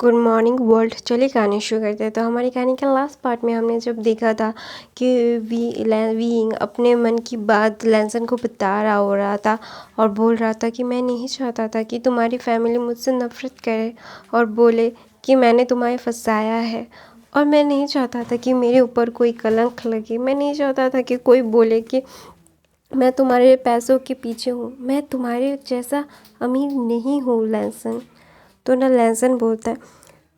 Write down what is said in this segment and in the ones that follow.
Good morning world. चलिए कहानी शुरू करते हैं। तो हमारी कहानी के लास्ट पार्ट में हमने जब देखा था कि वीइंग अपने मन की बात लैंसन को बता रहा हो रहा था और बोल रहा था कि मैं नहीं चाहता था कि तुम्हारी फैमिली मुझसे नफ़रत करे और बोले कि मैंने तुम्हें फंसाया है, और मैं नहीं चाहता था कि मेरे ऊपर कोई कलंक लगे। मैं नहीं चाहता था कि कोई बोले कि मैं तुम्हारे पैसों के पीछे हूँ। मैं तुम्हारे जैसा अमीर नहीं हूँ लैंसन। तो ना लैंसन बोलता है,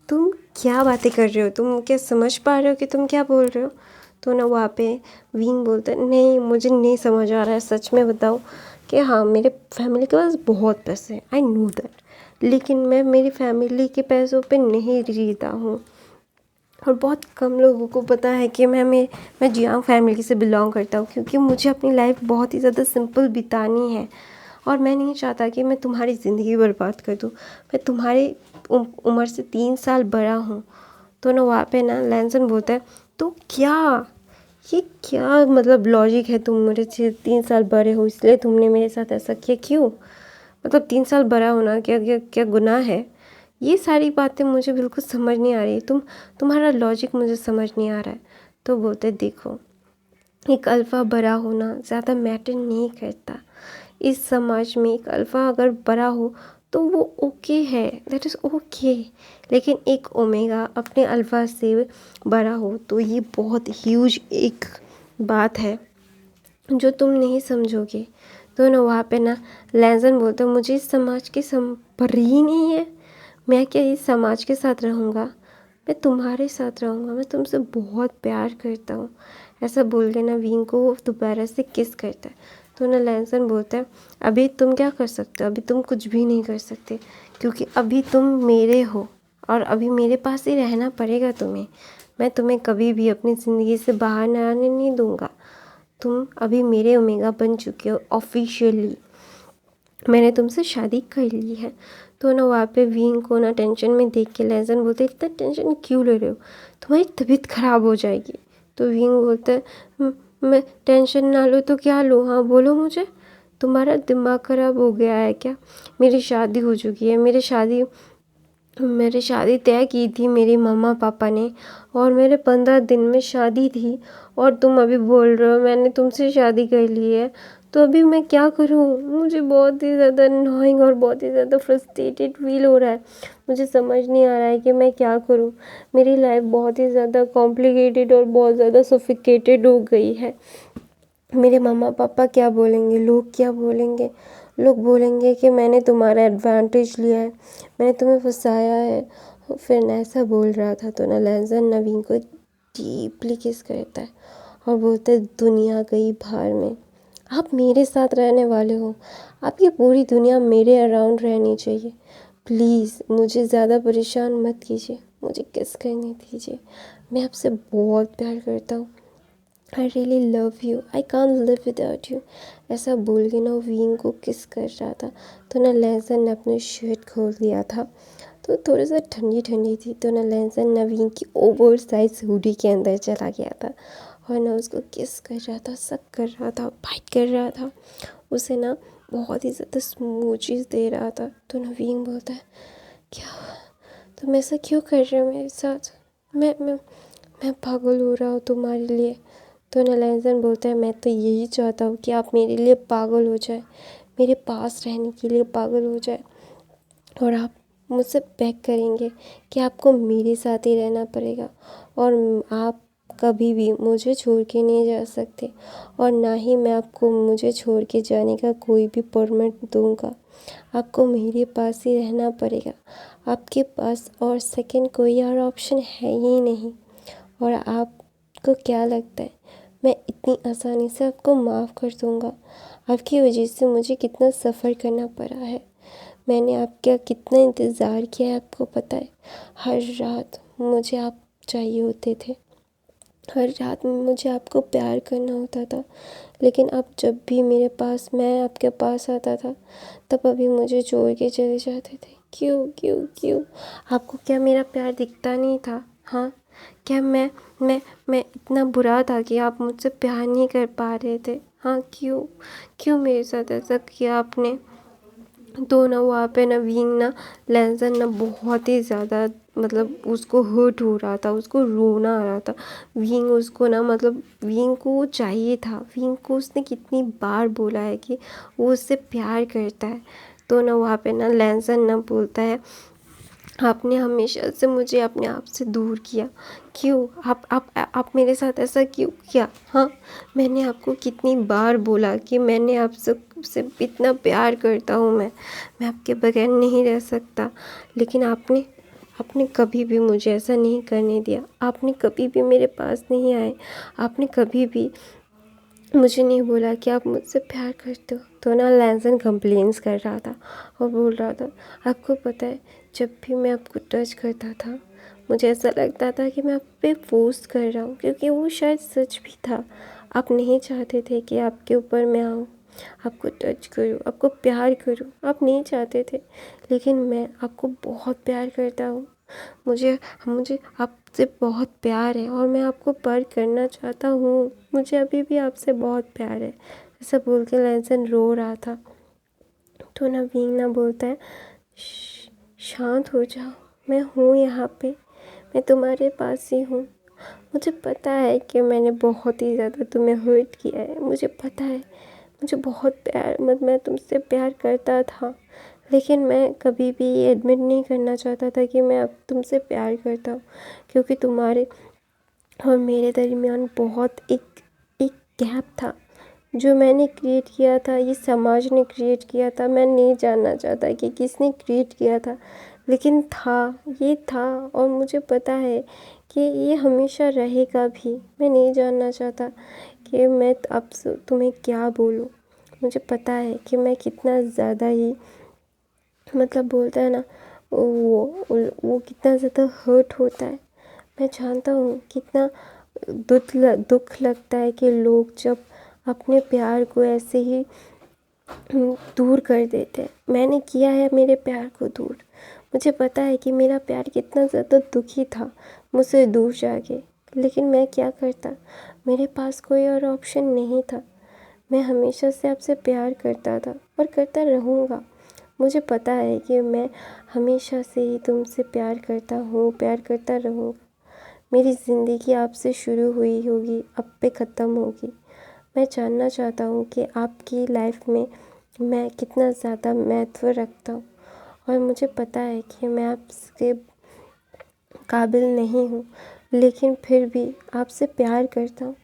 तुम क्या बातें कर रहे हो? तुम क्या समझ पा रहे हो कि तुम क्या बोल रहे हो? तो ना वहाँ पे विंग बोलता है, नहीं मुझे नहीं समझ आ रहा है, सच में बताओ कि हाँ मेरे फैमिली के पास बहुत पैसे हैं, आई नो दैट, लेकिन मैं मेरी फैमिली के पैसों पे नहीं जीता हूँ। और बहुत कम लोगों को पता है कि मैं जियांग फैमिली से बिलोंग करता हूँ, क्योंकि मुझे अपनी लाइफ बहुत ही ज़्यादा सिंपल बितानी है और मैं नहीं चाहता कि मैं तुम्हारी ज़िंदगी बर्बाद कर दूँ। मैं तुम्हारी उम्र से 3 साल बड़ा हूँ। तो ना वहाँ पे ना लैंसन बोलता है, तो क्या ये क्या मतलब लॉजिक है? तुम मेरे से 3 साल बड़े हो इसलिए तुमने मेरे साथ ऐसा किया, क्यों? मतलब 3 साल बड़ा होना क्या क्या क्या गुनाह है? ये सारी बातें मुझे बिल्कुल समझ नहीं आ रही। तुम्हारा लॉजिक मुझे समझ नहीं आ रहा है। तो बोलते देखो, एक अल्फ़ा बड़ा होना ज़्यादा मैटर नहीं करता। इस समाज में एक अल्फ़ा अगर बड़ा हो तो वो ओके है, दैट इज़ ओके। लेकिन एक ओमेगा अपने अल्फ़ा से बड़ा हो तो ये बहुत ह्यूज एक बात है जो तुम नहीं समझोगे। तो ना वहाँ पे ना लैंसन बोलता है, मुझे इस समाज की संपर ही नहीं है। मैं क्या इस समाज के साथ रहूँगा? मैं तुम्हारे साथ रहूँगा। मैं तुमसे बहुत प्यार करता हूँ। ऐसा बोल के ना विंग को वो दोबारा से किस करता है। तो ना लैंसन बोलता है, अभी तुम क्या कर सकते हो? अभी तुम कुछ भी नहीं कर सकते, क्योंकि अभी तुम मेरे हो और अभी मेरे पास ही रहना पड़ेगा तुम्हें। मैं तुम्हें कभी भी अपनी ज़िंदगी से बाहर न आने नहीं दूँगा। तुम अभी मेरे ओमेगा बन चुके हो ऑफिशियली। मैंने तुमसे शादी कर ली है। तो ना वहाँ पे विंग को ना टेंशन में देख के लैंसन बोलते, इतना टेंशन क्यों ले रहे हो? तुम्हारी तबीयत ख़राब हो जाएगी। तो विंग बोलता है, मैं टेंशन ना लूँ तो क्या लूँ? हाँ बोलो मुझे, तुम्हारा दिमाग ख़राब हो गया है क्या? मेरी शादी हो चुकी है। मेरी शादी तय की थी मेरे मम्मा पापा ने, और मेरे 15 दिन में शादी थी, और तुम अभी बोल रहे हो मैंने तुमसे शादी कर ली है। तो अभी मैं क्या करूँ? मुझे बहुत ही ज़्यादा अननोइंग और बहुत ही ज़्यादा फ्रस्ट्रेटेड फील हो रहा है। मुझे समझ नहीं आ रहा है कि मैं क्या करूँ। मेरी लाइफ बहुत ही ज़्यादा कॉम्प्लिकेटेड और बहुत ज़्यादा सफिकेटेड हो गई है। मेरे मम्मा पापा क्या बोलेंगे? लोग क्या बोलेंगे? लोग बोलेंगे कि मैंने तुम्हारा एडवांटेज लिया है, मैंने तुम्हें फंसाया है। फिर ना ऐसा बोल रहा था तो ना लैंसन नवीन को डीपली किस करता है और बोलता है, दुनिया गई भाड़ में, आप मेरे साथ रहने वाले हो। आपकी पूरी दुनिया मेरे अराउंड रहनी चाहिए। प्लीज़ मुझे ज़्यादा परेशान मत कीजिए, मुझे किस करने दीजिए। मैं आपसे बहुत प्यार करता हूँ। I really love you, I can't live without you. ऐसा बोल के ना विंग को किस कर रहा था। तो ना लैंसन ने अपने शर्ट खोल दिया था, तो थोड़ा सा ठंडी ठंडी थी। तो ना लैंसन नवीन की ओवर साइज हुडी के अंदर चला गया था और ना उसको किस कर रहा था, सक कर रहा था, बाइट कर रहा था, उसे ना बहुत ही ज़्यादा स्मूचीज दे रहा था। तो नवीन बोलता है, क्या तुम ऐसा क्यों कर रहे हो मेरे साथ? मैं पागल हो रहा हूँ तुम्हारे लिए। तो ना लैंसन बोलता है, मैं तो यही चाहता हूँ कि आप मेरे लिए पागल हो जाए, मेरे पास रहने के लिए पागल हो जाए, और आप मुझसे बेग करेंगे कि आपको मेरे साथ ही रहना पड़ेगा और आप कभी भी मुझे छोड़ के नहीं जा सकते, और ना ही मैं आपको मुझे छोड़ के जाने का कोई भी परमिट दूंगा। आपको मेरे पास ही रहना पड़ेगा। आपके पास और सेकंड कोई और ऑप्शन है ही नहीं। और आपको क्या लगता है मैं इतनी आसानी से आपको माफ़ कर दूंगा? आपकी वजह से मुझे कितना सफ़र करना पड़ा है। मैंने आपका कितना इंतज़ार किया है आपको पता है। हर रात मुझे आप चाहिए होते थे, हर रात में मुझे आपको प्यार करना होता था, लेकिन आप जब भी मैं आपके पास आता था तब अभी मुझे छोड़ के चले जाते थे। क्यों क्यों क्यों? आपको क्या मेरा प्यार दिखता नहीं था? हाँ, क्या मैं इतना बुरा था कि आप मुझसे प्यार नहीं कर पा रहे थे? हाँ, क्यों क्यों मेरे साथ ऐसा किया आपने? तो ना वहाँ पे ना विंग ना लैंसन ना बहुत ही ज़्यादा मतलब उसको हर्ट हो रहा था, उसको रोना आ रहा था। विंग उसको ना मतलब विंग को वो चाहिए था, विंग को उसने कितनी बार बोला है कि वो उससे प्यार करता है। तो ना वहाँ पे ना लैंसन ना बोलता है, आपने हमेशा से मुझे अपने आप से दूर किया, क्यों? आप मेरे साथ ऐसा क्यों किया? हाँ, मैंने आपको कितनी बार बोला कि मैंने आपसे से इतना प्यार करता हूँ, मैं आपके बगैर नहीं रह सकता, लेकिन आपने आपने कभी भी मुझे ऐसा नहीं करने दिया। आपने कभी भी मेरे पास नहीं आए, आपने कभी भी मुझे नहीं बोला कि आप मुझसे प्यार करते हो। तो ना लैंसन कंप्लेंट्स कर रहा था और बोल रहा था, आपको पता है जब भी मैं आपको टच करता था मुझे ऐसा लगता था कि मैं आप पे फोर्स कर रहा हूँ, क्योंकि वो शायद सच भी था। आप नहीं चाहते थे कि आपके ऊपर मैं आऊँ, आपको टच करूँ, आपको प्यार करूँ, आप नहीं चाहते थे, लेकिन मैं आपको बहुत प्यार करता हूँ। मुझे मुझे आपसे बहुत प्यार है और मैं आपको पर करना चाहता हूँ, मुझे अभी भी आपसे बहुत प्यार है। ऐसा बोल के लैंसन रो रहा था। तो ना विंग ना बोलता है, शांत हो जाओ, मैं हूँ यहाँ पे, मैं तुम्हारे पास ही हूँ। मुझे पता है कि मैंने बहुत ही ज़्यादा तुम्हें हर्ट किया है, मुझे पता है, मुझे बहुत प्यार मतलब मैं तुमसे प्यार करता था, लेकिन मैं कभी भी ये एडमिट नहीं करना चाहता था कि मैं अब तुमसे प्यार करता हूँ, क्योंकि तुम्हारे और मेरे दरमियान बहुत एक एक गैप था जो मैंने क्रिएट किया था, ये समाज ने क्रिएट किया था। मैं नहीं जानना चाहता कि किसने क्रिएट किया था, लेकिन था, ये था, और मुझे पता है कि ये हमेशा रहेगा भी। मैं नहीं जानना चाहता कि मैं अब तुम्हें क्या बोलूँ। मुझे पता है कि मैं कितना ज़्यादा ही मतलब बोलता है ना वो कितना ज़्यादा हर्ट होता है। मैं जानता हूँ कितना दुख लगता है कि लोग जब अपने प्यार को ऐसे ही दूर कर देते हैं। मैंने किया है मेरे प्यार को दूर। मुझे पता है कि मेरा प्यार कितना ज़्यादा दुखी था मुझसे दूर जाके, लेकिन मैं क्या करता, मेरे पास कोई और ऑप्शन नहीं था। मैं हमेशा से आपसे प्यार करता था और करता रहूँगा। मुझे पता है कि मैं हमेशा से ही तुमसे प्यार करता हूँ, प्यार करता रहूँगा। मेरी ज़िंदगी आपसे शुरू हुई होगी, अब पे ख़त्म होगी। मैं जानना चाहता हूँ कि आपकी लाइफ में मैं कितना ज़्यादा महत्व रखता हूँ, और मुझे पता है कि मैं आपके काबिल नहीं हूँ, लेकिन फिर भी आपसे प्यार करता हूँ।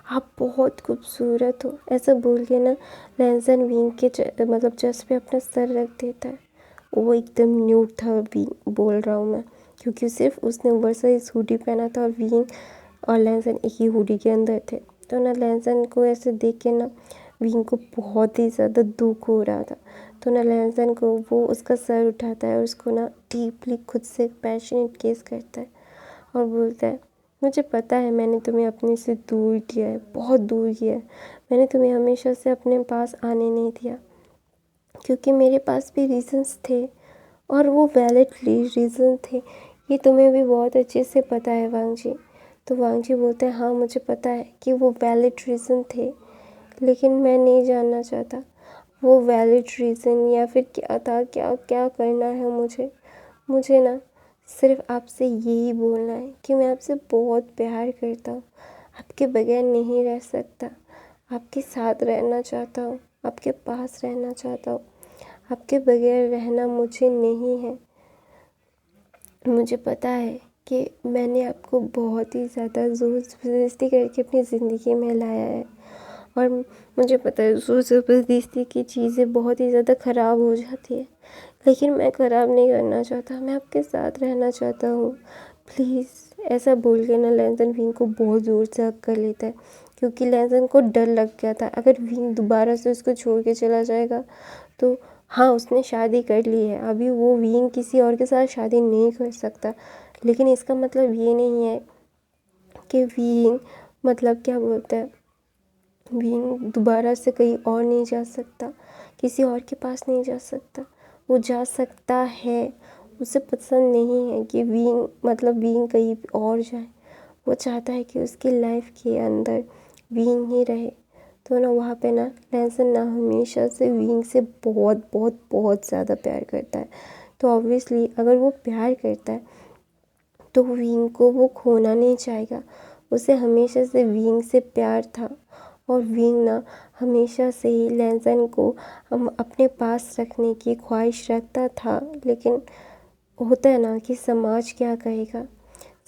आप बहुत खूबसूरत हो। ऐसा बोल के ना लैंसन विंग के मतलब चेस्ट पे अपना सर रख देता है। वो एकदम न्यूड था, विंग बोल रहा हूँ मैं, क्योंकि सिर्फ उसने ओवरसाइज हुडी पहना था और विंग और लैंसन एक ही हुडी के अंदर थे। तो ना लैंसन को ऐसे देख के ना विंग को बहुत ही ज़्यादा दुख हो रहा था। तो ना लैंसन को वो उसका सर उठाता है और उसको ना डीपली खुद से पैशनेट किस करता है और बोलता है, मुझे पता है मैंने तुम्हें अपने से दूर किया है, बहुत दूर किया है। मैंने तुम्हें हमेशा से अपने पास आने नहीं दिया, क्योंकि मेरे पास भी रीज़न्स थे और वो वैलिड रीज़न थे। ये तुम्हें भी बहुत अच्छे से पता है वांग जी। तो वांग जी बोलते हैं, हाँ मुझे पता है कि वो वैलिड रीज़न थे, लेकिन मैं नहीं जानना चाहता वो वैलिड रीज़न या फिर क्या था, क्या क्या करना है मुझे ना सिर्फ आपसे यही बोलना है कि मैं आपसे बहुत प्यार करता हूँ, आपके बगैर नहीं रह सकता, आपके साथ रहना चाहता हूँ, आपके पास रहना चाहता हूँ। आपके बगैर रहना मुझे नहीं है। मुझे पता है कि मैंने आपको बहुत ही ज़्यादा ज़ोर ज़बरदस्ती करके अपनी ज़िंदगी में लाया है, और मुझे पता है ज़ोर ज़बरदस्ती की चीज़ें बहुत ही ज़्यादा ख़राब हो जाती है, लेकिन मैं ख़राब नहीं करना चाहता, मैं आपके साथ रहना चाहता हूँ, प्लीज़। ऐसा बोल के ना लैंसन विंग को बहुत ज़ोर से हग कर लेता है, क्योंकि लैंसन को डर लग गया था अगर विंग दोबारा से उसको छोड़ के चला जाएगा तो हाँ उसने शादी कर ली है, अभी वो विंग किसी और के साथ शादी नहीं कर सकता, लेकिन इसका मतलब ये नहीं है कि विंग मतलब क्या बोलते हैं, विंग दोबारा से कहीं और नहीं जा सकता, किसी और के पास नहीं जा सकता। वो जा सकता है, उसे पसंद नहीं है कि विंग कहीं और जाए। वो चाहता है कि उसकी लाइफ के अंदर विंग ही रहे। तो ना वहाँ पे ना लैंसन ना हमेशा से विंग से बहुत बहुत बहुत ज़्यादा प्यार करता है। तो ऑब्वियसली अगर वो प्यार करता है तो विंग को वो खोना नहीं चाहेगा। उसे हमेशा से विंग से प्यार था और विंग ना हमेशा से ही लैंसन को हम अपने पास रखने की ख्वाहिश रखता था। लेकिन होता है ना कि समाज क्या कहेगा,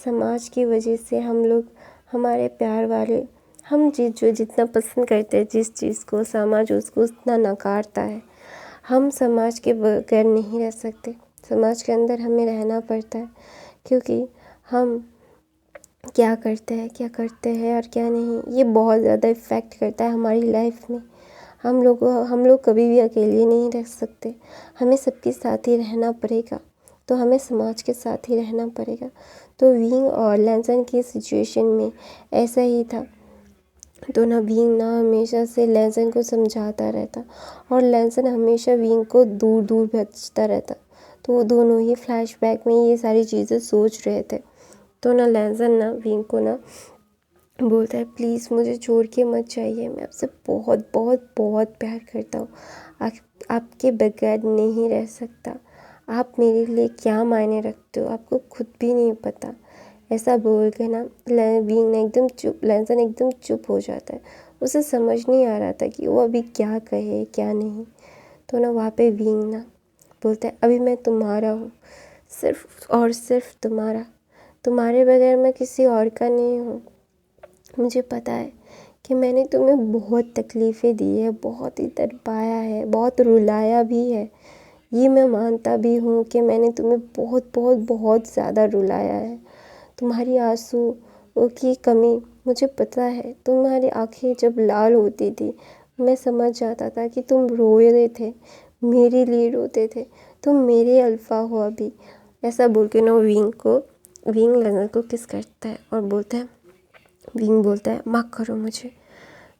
समाज की वजह से हम लोग हमारे प्यार वाले हम जो जितना पसंद करते हैं जिस चीज़ को, समाज उसको उतना नकारता है। हम समाज के बगैर नहीं रह सकते, समाज के अंदर हमें रहना पड़ता है, क्योंकि हम क्या करते हैं और क्या नहीं, ये बहुत ज़्यादा इफ़ेक्ट करता है हमारी लाइफ में। हम लोग कभी भी अकेले नहीं रह सकते, हमें सबके साथ ही रहना पड़ेगा, तो हमें समाज के साथ ही रहना पड़ेगा। तो विंग और लैंसन की सिचुएशन में ऐसा ही था। तो ना विंग ना हमेशा से लैंसन को समझाता रहता और लैंसन हमेशा विंग को दूर दूर भेजता रहता। तो वो दोनों ही फ्लैशबैक में ये सारी चीज़ें सोच रहे थे। तो ना लैंसन ना विंग को ना बोलता है, प्लीज़ मुझे छोड़ के मत जाइए, मैं आपसे बहुत बहुत बहुत प्यार करता हूँ, आपके बगैर नहीं रह सकता, आप मेरे लिए क्या मायने रखते हो आपको खुद भी नहीं पता। ऐसा बोल के ना विंग ने लैंसन एकदम चुप हो जाता है। उसे समझ नहीं आ रहा था कि वो अभी क्या कहे क्या नहीं। तो ना वहाँ पे विंग ना बोलता है, अभी मैं तुम्हारा हूँ, सिर्फ और सिर्फ तुम्हारे बगैर मैं किसी और का नहीं हूँ। मुझे पता है कि मैंने तुम्हें बहुत तकलीफ़ें दी है, बहुत ही तड़पाया है, बहुत रुलाया भी है। ये मैं मानता भी हूँ कि मैंने तुम्हें बहुत बहुत बहुत ज़्यादा रुलाया है। तुम्हारी आंसू की कमी मुझे पता है। तुम्हारी आँखें जब लाल होती थी मैं समझ जाता था कि तुम रो रहे थे, मेरे लिए रोते थे, तुम मेरे अल्फ़ा हो अभी। ऐसा बोल के ना विंग लैंसन को किस करता है और विंग बोलता है, माफ़ करो मुझे।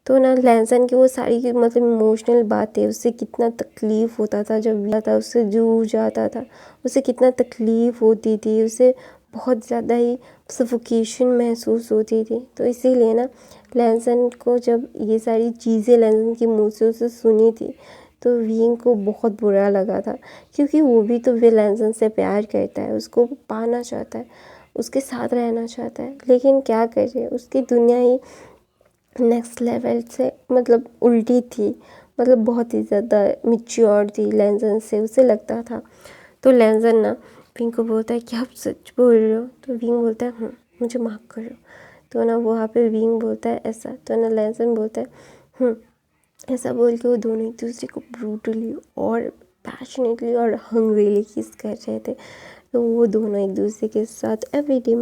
तो ना लैंसन की वो सारी मतलब इमोशनल बातें, उससे कितना तकलीफ़ होता था जब था उससे जूझ जाता था, उसे कितना तकलीफ़ होती थी, उसे बहुत ज़्यादा ही सफोकेशन महसूस होती थी। तो इसीलिए ना लैंसन को जब ये सारी चीज़ें लैंसन के मुँह से उसे सुनी थी तो विंग को बहुत बुरा लगा था, क्योंकि वो भी तो लैंसन से प्यार करता है, उसको पाना चाहता है, उसके साथ रहना चाहता है। लेकिन क्या करे, उसकी दुनिया ही नेक्स्ट लेवल से मतलब उल्टी थी, मतलब बहुत ही ज़्यादा मैच्योर थी लैंसन से, उसे लगता था। तो लैंसन ना विंग को बोलता है कि आप सच बोल रहे हो। तो विंग बोलता है मुझे माफ़ करो। तो ना वहाँ पे विंग बोलता है ऐसा। तो ना लैंसन बोलता है ऐसा बोल के वो दोनों एक दूसरे को ब्रूटली और पैशनेटली और हंग्रीली किस कर रहे थे। तो वो दोनों एक दूसरे के साथ एवरीडे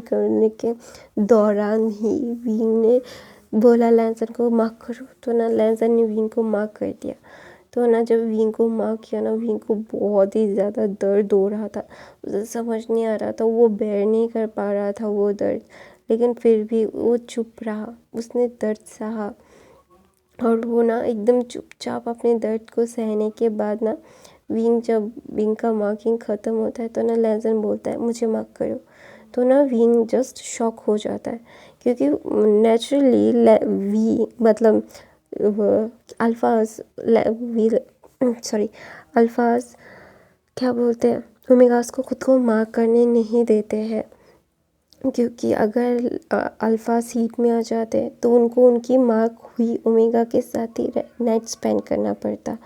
करने के दौरान ही विंग ने बोला लैंसन को माफ़ करो। तो ना लैंसन ने विंग को माफ़ कर दिया। तो ना जब विंग को माफ़ किया ना विंग को बहुत ही ज़्यादा दर्द हो रहा था, उसे समझ नहीं आ रहा था, वो बेयर नहीं कर पा रहा था वो दर्द, लेकिन फिर भी वो चुप रहा, उसने दर्द सहा। और वो ना एकदम चुपचाप अपने दर्द को सहने के बाद ना जब विंग का मार्किंग ख़त्म होता है तो ना लैंसन बोलता है मुझे माफ़ करो। तो ना विंग जस्ट शॉक हो जाता है, क्योंकि नेचुरली मतलब अल्फाज क्या बोलते हैं, ओमेगास को खुद को मार्क करने नहीं देते हैं, क्योंकि अगर अल्फ़ा सीट में आ जाते तो उनको उनकी मार्क हुई ओमेगा के साथ ही नाइट स्पेंड करना पड़ता।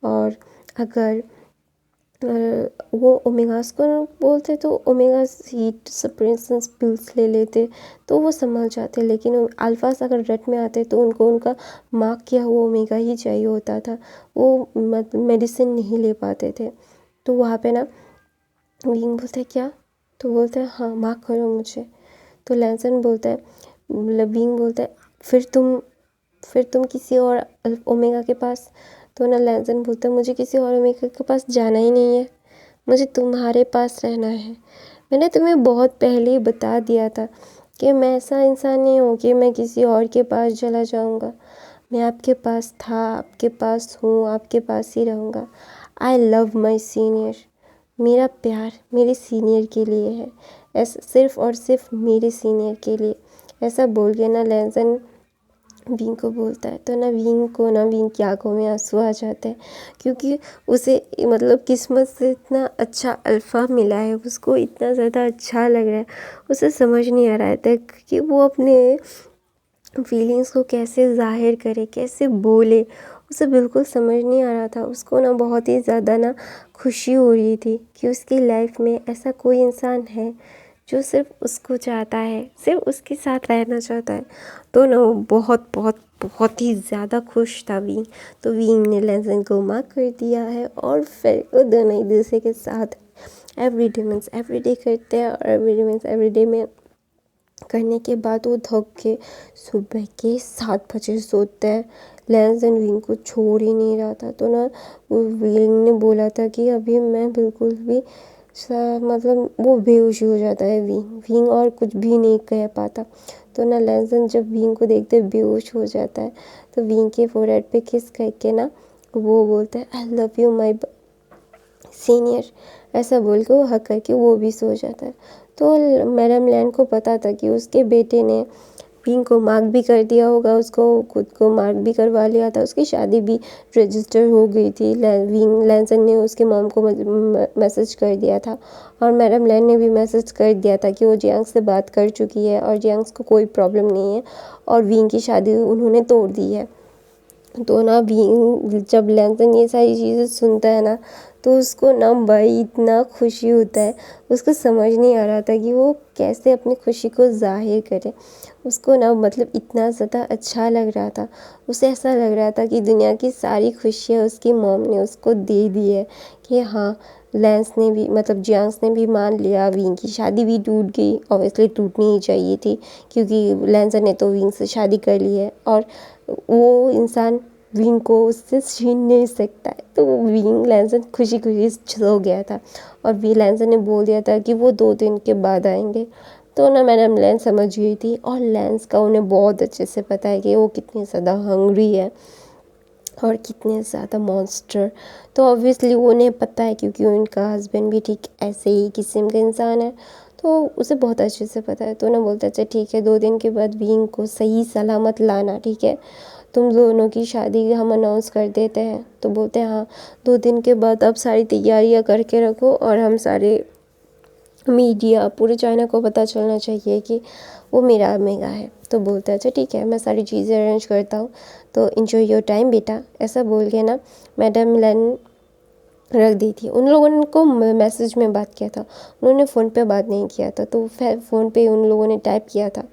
और अगर वो ओमेगास को बोलते तो ओमेगा सीट सप्रेशंस पिल्स ले लेते तो वो संभल जाते, लेकिन अल्फ़ास अगर रट में आते तो उनको उनका मार्क किया हुआ ओमेगा ही चाहिए होता था, वो मेडिसिन नहीं ले पाते थे। तो वहाँ पे ना विंग बोलते हैं क्या, तो बोलते हैं हाँ माफ़ करो मुझे। तो लैंसन बोलता है विंग बोलता है फिर तुम किसी और ओमेगा के पास। तो ना लैंसन बोलता है मुझे किसी और ओमेगा के पास जाना ही नहीं है, मुझे तुम्हारे पास रहना है। मैंने तुम्हें बहुत पहले ही बता दिया था कि मैं ऐसा इंसान नहीं हूँ कि मैं किसी और के पास चला जाऊँगा। मैं आपके पास था, आपके पास हूँ, आपके पास ही रहूँगा। I love my senior. मेरा प्यार मेरे सीनियर के लिए है, ऐसा सिर्फ़ और सिर्फ मेरे सीनियर के लिए। ऐसा बोल के ना लैंसन विंग को बोलता है। तो ना विंग की आंखों में आंसू आ जाते हैं, क्योंकि उसे मतलब किस्मत से इतना अच्छा अल्फ़ा मिला है, उसको इतना ज़्यादा अच्छा लग रहा है। उसे समझ नहीं आ रहा था कि वो अपने फीलिंग्स को कैसे ज़ाहिर करे, कैसे बोले। उसे बिल्कुल समझ नहीं आ रहा था। उसको ना बहुत ही ज़्यादा ना खुशी हो रही थी कि उसकी लाइफ में ऐसा कोई इंसान है जो सिर्फ उसको चाहता है, सिर्फ उसके साथ रहना चाहता है। तो ना वो बहुत बहुत बहुत ही ज़्यादा खुश था विंग। तो विंग ने लेंसन को माफ़ कर दिया है, और फिर वो दोनों एक दूसरे के साथ एवरीडे करते हैं। और एवरीडे में करने के बाद वो थक के सुबह के 7 बजे सोते हैं। लेंसन विंग को छोड़ ही नहीं रहा था। तो ना वो विंग ने बोला था कि अभी मैं बिल्कुल भी मतलब वो बेहोश हो जाता है विंग और कुछ भी नहीं कह पाता। तो ना लेंसन जब विंग को देखते बेहोश हो जाता है, तो विंग के फोरहेड पे किस करके ना वो बोलता है आई लव यू माई सीनियर, ऐसा बोल के वो हक करके वो भी सो जाता है। तो मैडम लैन को पता था कि उसके बेटे ने विंग को मार्क भी कर दिया होगा, उसको खुद को मार्क भी करवा लिया था, उसकी शादी भी रजिस्टर हो गई थी। विंग लैंसन ने उसके मॉम को मैसेज कर दिया था, और मैडम लैन ने भी मैसेज कर दिया था कि वो जियांग से बात कर चुकी है और जियांग को कोई प्रॉब्लम नहीं है, और विंग की शादी उन्होंने तोड़ दी है। तो ना विंग जब लैंसन ये सारी चीज़ें सुनता है ना, तो उसको ना भाई इतना खुशी होता है। उसको समझ नहीं आ रहा था कि वो कैसे अपनी खुशी को ज़ाहिर करे। उसको ना मतलब इतना ज़्यादा अच्छा लग रहा था। उसे ऐसा लग रहा था कि दुनिया की सारी खुशियाँ उसकी मॉम ने उसको दे दी है, कि हाँ लेंस ने भी मतलब जियांग्स ने भी मान लिया। विंग की शादी भी टूट गई, ऑब्वियसली टूटनी ही चाहिए थी, क्योंकि लेंस ने तो विंग से शादी कर ली है, और वो इंसान विंग को उससे छीन नहीं सकता है। तो विंग लैंसन खुशी खुशी सो गया था, और वी लैंसन ने बोल दिया था कि वो 2 दिन के बाद आएंगे। तो ना मैडम लैन समझ गई थी, और लैंस का उन्हें बहुत अच्छे से पता है कि वो कितनी ज़्यादा हंग्री है और कितने ज़्यादा मॉन्स्टर। तो ऑब्वियसली उन्हें पता है, क्योंकि उनका हस्बैंड भी ठीक ऐसे ही किस्म का इंसान है, तो उसे बहुत अच्छे से पता है। तो ना बोलता है अच्छा ठीक है, 2 दिन के बाद विंग को सही सलामत लाना, ठीक है, तुम दोनों की शादी हम अनाउंस कर देते हैं। तो बोलते हैं हाँ, 2 दिन के बाद आप सारी तैयारियां करके रखो, और हम सारे मीडिया पूरे चाइना को पता चलना चाहिए कि वो मेरा मेगा है। तो बोलता है अच्छा ठीक है, मैं सारी चीज़ें अरेंज करता हूँ, तो इन्जॉय योर टाइम बेटा, ऐसा बोल के ना मैडम लैन रख दी थी। उन लोगों ने को मैसेज में बात किया था, उन्होंने फ़ोन पे बात नहीं किया था, तो फिर फ़ोन पे उन लोगों ने टाइप किया था।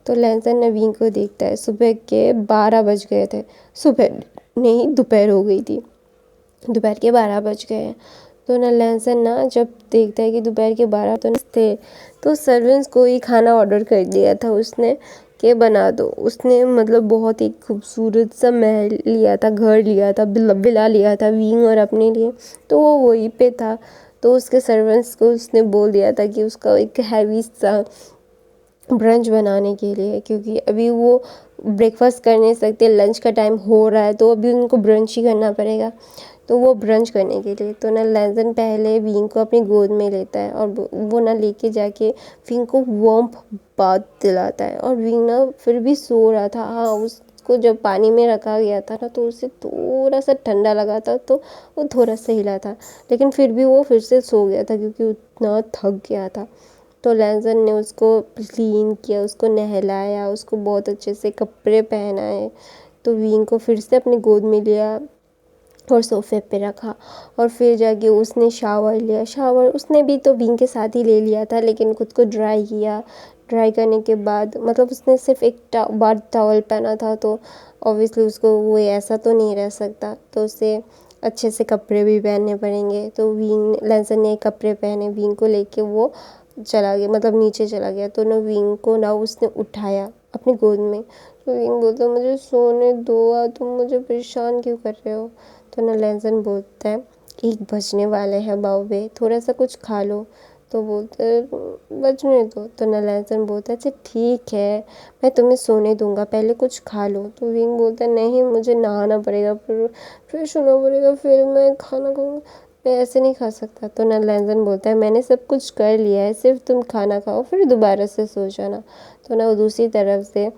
तो लैंसन ने विंग को देखता है, सुबह के 12 बज गए थे। सुबह नहीं, दोपहर हो गई थी, दोपहर के 12 बज गए हैं। तो ना लैंसन ना जब देखता है कि दोपहर के 12 तो थे, तो सर्वेंट्स को ही खाना ऑर्डर कर दिया था उसने कि बना दो। उसने मतलब बहुत ही खूबसूरत सा महल लिया था, घर लिया था, विला लिया था विंग और अपने लिए, तो वो वहीं पे था। तो उसके सर्वेंट्स को उसने बोल दिया था कि उसका एक हैवी सा ब्रंच बनाने के लिए, क्योंकि अभी वो ब्रेकफास्ट कर नहीं सकते, लंच का टाइम हो रहा है, तो अभी उनको ब्रंच ही करना पड़ेगा। तो वो ब्रंच करने के लिए तो ना लैंसन पहले विंग को अपनी गोद में लेता है, और वो ना लेके जाके विंग को वार्म बाथ दिलाता है। और विंग ना फिर भी सो रहा था। हाँ, उसको जब पानी में रखा गया था ना, तो उसे थोड़ा सा ठंडा लगा था, तो वो थोड़ा सा हिला था, लेकिन फिर भी वो फिर से सो गया था, क्योंकि उतना थक गया था। तो लैंसन ने उसको क्लीन किया, उसको नहलाया, उसको बहुत अच्छे से कपड़े पहनाए। तो विंग को फिर से अपनी गोद में लिया और सोफे पे रखा, और फिर जाके उसने शावर लिया। शावर उसने भी तो विंग के साथ ही ले लिया था, लेकिन खुद को ड्राई किया। ड्राई करने के बाद मतलब उसने सिर्फ एक बार टॉवल पहना था, तो ऑब्वियसली उसको वो ऐसा तो नहीं रह सकता, तो उसे अच्छे से कपड़े भी पहनने पड़ेंगे। तो विंग लैंसन ने कपड़े पहने, विंग को लेके वो चला गया, मतलब नीचे चला गया। तो ना विंग को ना उसने उठाया अपनी गोद में। तो विंग बोलता मुझे सोने दो, तुम मुझे परेशान क्यों कर रहे हो। तो ना लैंसन बोलता है 1 बजने वाले हैं बाबे, थोड़ा सा कुछ खा लो। तो बोलते बजने दो। तो ना लैंसन बोलता है अच्छा ठीक है, मैं तुम्हें सोने दूंगा, पहले कुछ खा लो। तो विंग बोलता है नहीं, मुझे नहाना पड़ेगा, फिर फ्रेश होना पड़ेगा, फिर मैं खाना खाऊंगा, मैं ऐसे नहीं खा सकता। तो ना लैंसन बोलता है मैंने सब कुछ कर लिया है, सिर्फ तुम खाना खाओ, फिर दोबारा से सो जाना। तो ना वो दूसरी तरफ से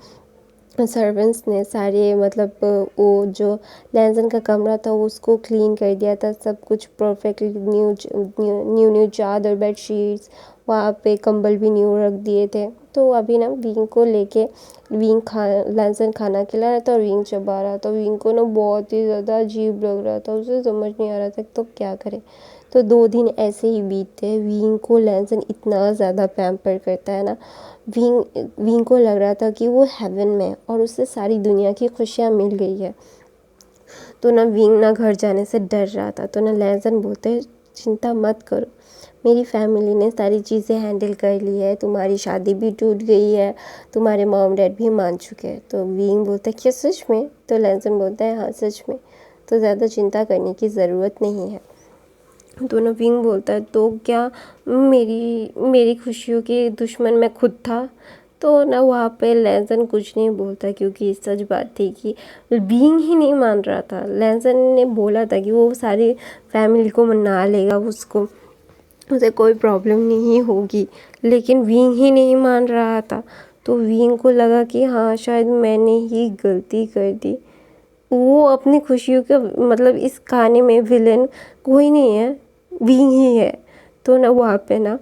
सर्वेंट्स ने सारे मतलब वो जो लैंसन का कमरा था उसको क्लीन कर दिया था, सब कुछ परफेक्टली न्यू न्यू न्यू चादर बेडशीट्स, वहाँ पे कंबल भी न्यू रख दिए थे। तो अभी ना विंग को लेके लैंसन खाना खिला रहा था और विंग चबा रहा था। विंग को ना बहुत ही ज़्यादा अजीब लग रहा था, उसे समझ नहीं आ रहा था तो क्या करे। तो 2 दिन ऐसे ही बीतते। विंग को लैंसन इतना ज़्यादा पैम्पर करता है ना, विंग को लग रहा था कि वो हेवन में है और उसे सारी दुनिया की खुशियाँ मिल गई है। तो ना विंग ना घर जाने से डर रहा था। तो ना लैंसन बोलते चिंता मत करो, मेरी फैमिली ने सारी चीज़ें हैंडल कर ली है, तुम्हारी शादी भी टूट गई है, तुम्हारे मॉम डैड भी मान चुके हैं। तो विंग बोलता है क्या सच में? तो लैंसन बोलता है हाँ सच में, तो ज़्यादा चिंता करने की ज़रूरत नहीं है। तो ना विंग बोलता है तो क्या मेरी खुशियों के दुश्मन मैं खुद था? तो ना वहाँ पे लैंसन कुछ नहीं बोलता, क्योंकि सच बात थी कि विंग ही नहीं मान रहा था। लैंसन ने बोला था कि वो सारी फैमिली को मना लेगा, उसे कोई प्रॉब्लम नहीं होगी, लेकिन विंग ही नहीं मान रहा था। तो विंग को लगा कि हाँ शायद मैंने ही गलती कर दी। वो अपनी खुशियों का मतलब इस कहानी में विलेन कोई नहीं है, विंग ही है। तो ना वहाँ पे ना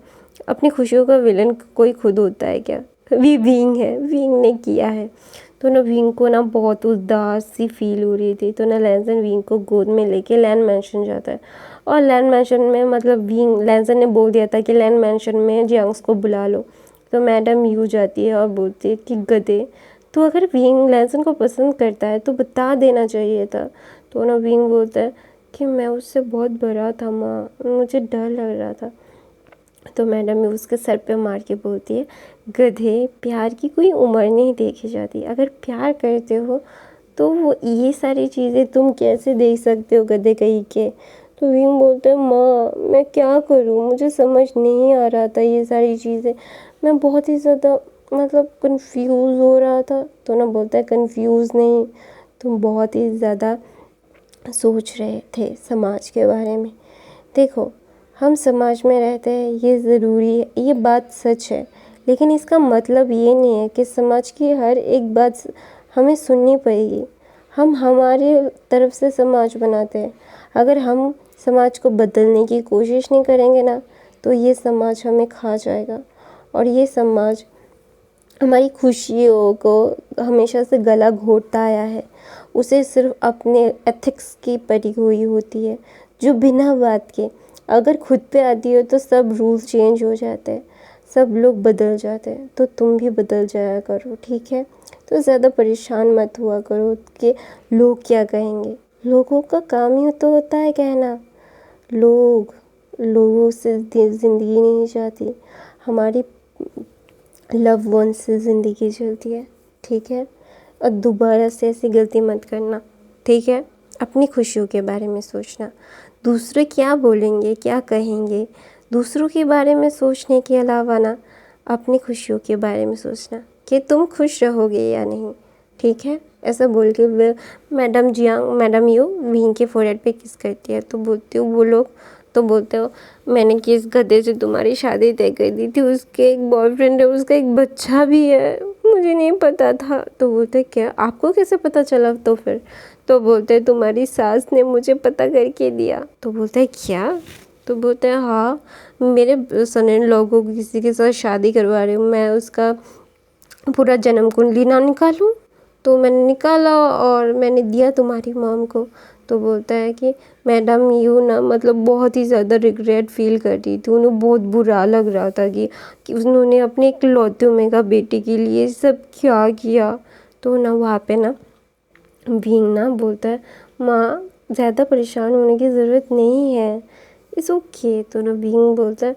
अपनी खुशियों का विलेन कोई खुद होता है क्या? विंग है, विंग ने किया है। तो ना विंग को ना बहुत उदास सी फील हो रही थी। तो ना लैंसन विंग को गोद में लेके लैंड मैंशन जाता है और लैंड मैंशन में मतलब विंग लैंसन ने बोल दिया था कि लैंड मैंशन में जियांग्स को बुला लो। तो मैडम यू जाती है और बोलती है कि गधे, तो अगर विंग लैंसन को पसंद करता है तो बता देना चाहिए था। तो ना विंग बोलता है कि मैं उससे बहुत बड़ा था माँ, मुझे डर लग रहा था। तो मैडम भी उसके सर पे मार के बोलती है गधे, प्यार की कोई उम्र नहीं देखी जाती, अगर प्यार करते हो तो वो ये सारी चीज़ें तुम कैसे देख सकते हो गधे कहीं के। तो विंग बोलते हैं माँ मैं क्या करूँ, मुझे समझ नहीं आ रहा था ये सारी चीज़ें, मैं बहुत ही ज़्यादा मतलब कंफ्यूज हो रहा था। तो ना बोलता है कंफ्यूज नहीं, तुम बहुत ही ज़्यादा सोच रहे थे समाज के बारे में। देखो हम समाज में रहते हैं, ये ज़रूरी है, ये बात सच है, लेकिन इसका मतलब ये नहीं है कि समाज की हर एक बात हमें सुननी पड़ेगी। हम हमारे तरफ से समाज बनाते हैं, अगर हम समाज को बदलने की कोशिश नहीं करेंगे ना तो ये समाज हमें खा जाएगा। और ये समाज हमारी खुशियों को हमेशा से गला घोंटता आया है, उसे सिर्फ अपने एथिक्स की पड़ी हुई होती है जो बिना बात के अगर खुद पे आती हो तो सब रूल्स चेंज हो जाते हैं, सब लोग बदल जाते हैं। तो तुम भी बदल जाया करो, ठीक है? तो ज़्यादा परेशान मत हुआ करो कि लोग क्या कहेंगे, लोगों का काम ही तो होता है कहना। लोगों से ज़िंदगी नहीं जाती, हमारी लव वन से ज़िंदगी चलती है, ठीक है? और दोबारा से ऐसी गलती मत करना, ठीक है? अपनी खुशियों के बारे में सोचना, दूसरे क्या बोलेंगे क्या कहेंगे, दूसरों के बारे में सोचने के अलावा ना अपनी खुशियों के बारे में सोचना कि तुम खुश रहोगे या नहीं, ठीक है? ऐसा बोल के मैडम यू विंग के फोrehead पे किस करती है। तो बोलती हो वो लोग, तो बोलते हो मैंने किस गधे से तुम्हारी शादी तय कर दी थी, उसके एक बॉयफ्रेंड है, उसका एक बच्चा भी है, मुझे नहीं पता था। तो बोलते क्या आपको कैसे पता चला? तो फिर तो बोलते तुम्हारी सास ने मुझे पता करके दिया। तो बोलते हैं क्या? तो बोलते हैं हाँ, मेरे सन इन लॉ को किसी के साथ शादी करवा रही हूँ, मैं उसका पूरा जन्म कुंडली ना निकालूं? तो मैंने निकाला और मैंने दिया तुम्हारी मॉम को। तो बोलता है कि मैडम यू ना मतलब बहुत ही ज़्यादा रिग्रेट फील कर रही थी, उन्हें बहुत बुरा लग रहा था कि उन्होंने अपने इकलौते मेगा बेटी के लिए सब क्या किया। तो ना वहाँ पे ना विंग ना बोलता है माँ ज़्यादा परेशान होने की ज़रूरत नहीं है, इट्स ओके। तो ना विंग बोलता है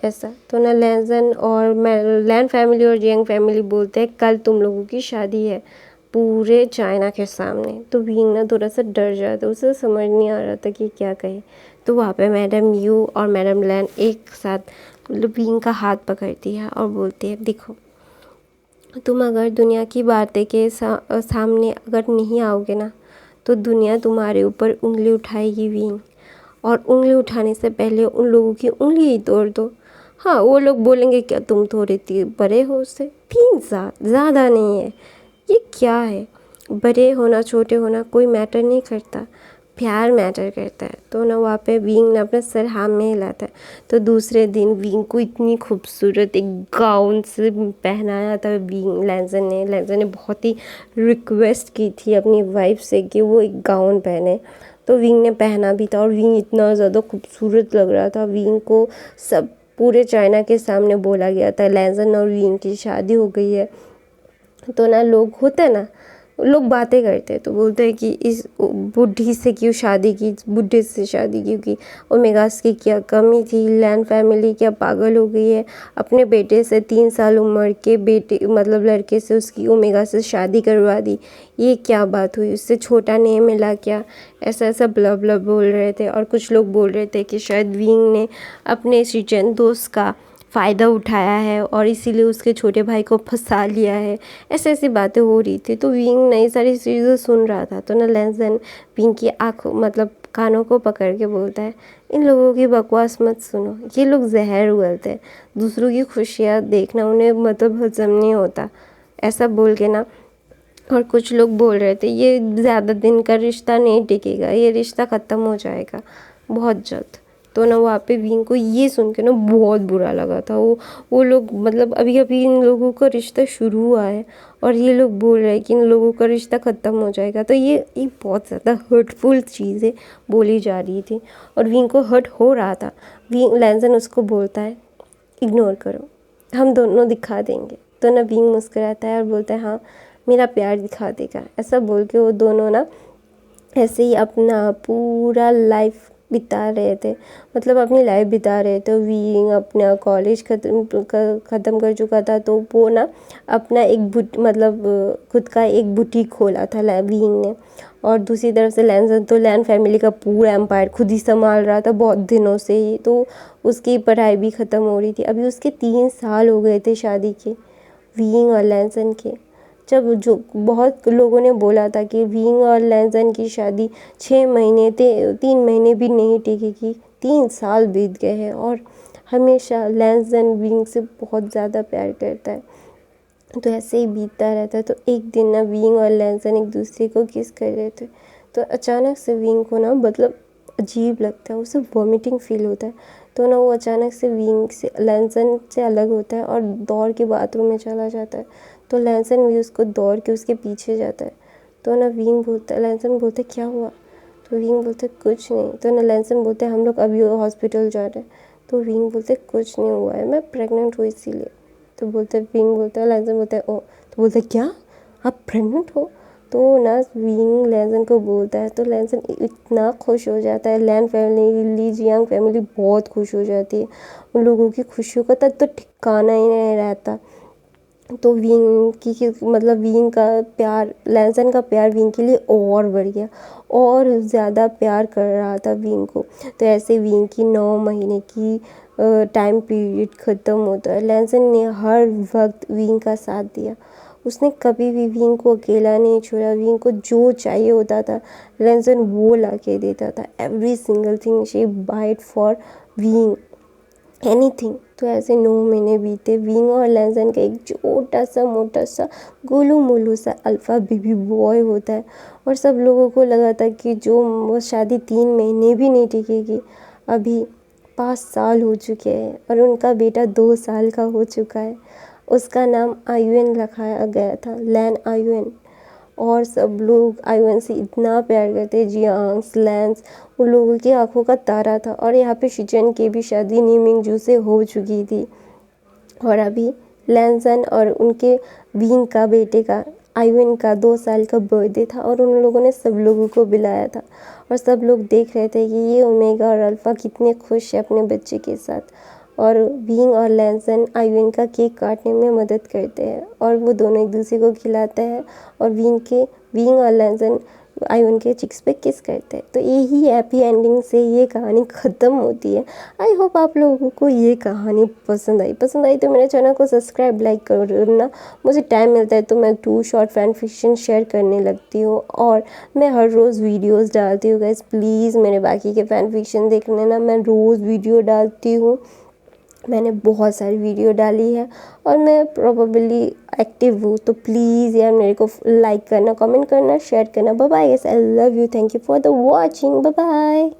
ऐसा। तो ना लैंसन और लैंड फैमिली और जियांग फैमिली बोलते हैं कल तुम लोगों की शादी है पूरे चाइना के सामने। तो विंग ना थोड़ा सा डर जाता, उसे समझ नहीं आ रहा था कि क्या कहे। तो वहाँ पे मैडम यू और मैडम लैंड एक साथ मतलब विंग का हाथ पकड़ती है और बोलती है देखो तुम अगर दुनिया की बातें के सामने अगर नहीं आओगे ना तो दुनिया तुम्हारे ऊपर उंगली उठाएगी विंग, और उंगली उठाने से पहले उन लोगों की उंगली ही तोड़ दो। हाँ वो लोग बोलेंगे क्या तुम थोड़े बड़े हो उससे, 3 साल ज़्यादा नहीं है, ये क्या है? बड़े होना छोटे होना कोई मैटर नहीं करता, प्यार मैटर करता है। तो ना वहाँ पे विंग ने अपना सर हाँ में हिलाता है। तो दूसरे दिन विंग को इतनी खूबसूरत एक गाउन से पहनाया था लैंसन ने बहुत ही रिक्वेस्ट की थी अपनी वाइफ से कि वो एक गाउन पहने। तो विंग ने पहना भी था और विंग इतना ज़्यादा खूबसूरत लग रहा था। विंग को सब पूरे चाइना के सामने बोला गया था लैंसन और विंग की शादी हो गई है। तो ना लोग होते हैं ना, लोग बातें करते हैं तो बोलते हैं कि इस बुढ़ी से क्यों शादी की, इस बुढ़े से शादी क्योंकि ओमेगास की क्या कमी थी, लैन फैमिली क्या पागल हो गई है, अपने बेटे से 3 साल उम्र के बेटे मतलब लड़के से उसकी ओमेगा से शादी करवा दी, ये क्या बात हुई, उससे छोटा नहीं मिला क्या, ऐसा ऐसा ब्ला ब्ला बोल रहे थे। और कुछ लोग बोल रहे थे कि शायद विंग ने अपने शिचेन दोस्त का फ़ायदा उठाया है और इसीलिए उसके छोटे भाई को फंसा लिया है, ऐसी ऐसी बातें हो रही थी। तो विंग नई सारी चीज़ें सुन रहा था। तो ना लैंसन विंग की आँखों मतलब कानों को पकड़ के बोलता है, इन लोगों की बकवास मत सुनो, ये लोग जहर उगलते हैं, दूसरों की खुशियाँ देखना उन्हें मतलब हजम नहीं होता, ऐसा बोल के ना। और कुछ लोग बोल रहे थे ये ज़्यादा दिन का रिश्ता नहीं टिकेगा, ये रिश्ता ख़त्म हो जाएगा बहुत जल्द। तो ना वहाँ पे विंग को ये सुन के ना बहुत बुरा लगा था। वो लोग मतलब अभी अभी इन लोगों का रिश्ता शुरू हुआ है और ये लोग बोल रहे हैं कि इन लोगों का रिश्ता ख़त्म हो जाएगा। तो ये बहुत ज़्यादा हर्टफुल चीज़ें बोली जा रही थी और विंग को हर्ट हो रहा था। लैंसन उसको बोलता है इग्नोर करो, हम दोनों दिखा देंगे। तो ना विंग मुस्कुराता है और बोलता है हाँ मेरा प्यार दिखा देगा। ऐसा बोल के वो दोनों ना ऐसे ही अपना पूरा लाइफ बिता रहे थे, मतलब अपनी लाइफ बिता रहे थे। विंग अपना कॉलेज ख़त्म कर चुका था तो वो ना अपना एक मतलब खुद का एक बुटीक खोला था विंग ने। और दूसरी तरफ से लैंसन तो लैन फैमिली का पूरा एम्पायर खुद ही संभाल रहा था बहुत दिनों से ही। तो उसकी पढ़ाई भी ख़त्म हो रही थी, अभी उसके 3 साल हो गए थे शादी के, विंग और लैंसन के। जब जो बहुत लोगों ने बोला था कि विंग और लैंसन की शादी 6 महीने 3 महीने भी नहीं टिकेगी, 3 साल बीत गए हैं और हमेशा लैंसन विंग से बहुत ज़्यादा प्यार करता है। तो ऐसे ही बीतता रहता है। तो एक दिन ना विंग और लैंसन एक दूसरे को किस कर रहे थे तो अचानक से विंग को ना मतलब अजीब लगता है, उसे वॉमिटिंग फील होता है। तो ना वो अचानक से विंग से लैंसन से अलग होता है और दौड़ के बाथरूम में चला जाता है। तो लैंसन भी उसको दौड़ के उसके पीछे जाता है। तो ना लैंसन बोलता है क्या हुआ? तो विंग बोलते कुछ नहीं। तो ना लैंसन बोलते हम लोग अभी हॉस्पिटल जा रहे हैं। तो विंग बोलते कुछ नहीं हुआ है, मैं प्रेग्नेंट हूँ इसीलिए। तो विंग बोलता है लैंसन बोलता है ओ। तो बोलते क्या आप प्रेग्नेंट हो? तो ना विंग लैंसन को बोलता है तो लैंसन इतना खुश हो जाता है। लैन फैमिली जियांग फैमिली बहुत खुश हो जाती है, उन लोगों की खुशियों का तो ठिकाना ही नहीं रहता। तो विंग की मतलब विंग का प्यार लैंसन का प्यार विंग के लिए और बढ़ गया और ज़्यादा प्यार कर रहा था विंग को। तो ऐसे विंग की 9 महीने की टाइम पीरियड ख़त्म होता है। लैंसन ने हर वक्त विंग का साथ दिया, उसने कभी भी विंग को अकेला नहीं छोड़ा। विंग को जो चाहिए होता था लैंसन वो ला के देता था। Every single thing she bite for wing, anything. तो ऐसे 9 महीने बीते। विंग और लैंसन का एक छोटा सा मोटा सा गोलू मोलू सा अल्फ़ा बेबी बॉय होता है और सब लोगों को लगा था कि जो वो शादी 3 महीने भी नहीं टिकेगी। अभी 5 साल हो चुके हैं और उनका बेटा 2 साल का हो चुका है। उसका नाम आयुन रखाया गया था, लैन आयुन। और सब लोग आयुन से इतना प्यार करते, जियांग्स लैंस उन लोगों की आंखों का तारा था। और यहाँ पे शिचन की भी शादी नीमिंगजू से हो चुकी थी और अभी लैंसन और उनके विंग का बेटे का आयुन का 2 साल का बर्थडे था और उन लोगों ने सब लोगों को बुलाया था और सब लोग देख रहे थे कि ये ओमेगा और अल्फ़ा कितने खुश है अपने बच्चे के साथ। और विंग और लैंसन आयुन का केक काटने में मदद करते हैं और वो दोनों एक दूसरे को खिलाते हैं और विंग और लैंसन आयुन के चिक्स पे किस करते हैं। तो यही हैप्पी एंडिंग से ये कहानी ख़त्म होती है। आई होप आप लोगों को ये कहानी पसंद आई तो मेरे चैनल को सब्सक्राइब लाइक करना। मुझे टाइम मिलता है तो मैं 2 शॉर्ट फैन फिक्शन शेयर करने लगती हूँ और मैं हर रोज़ वीडियोस डालती हूँ। गाइस प्लीज़ मेरे बाकी के फैन फिक्शन देख लेना, मैं रोज़ वीडियो डालती हूँ। मैंने बहुत सारी वीडियो डाली है और मैं प्रोबेबली एक्टिव हूँ। तो प्लीज़ यार मेरे को लाइक करना, कमेंट करना, शेयर करना। Bye bye guys, I love you, thank you for the watching, bye bye.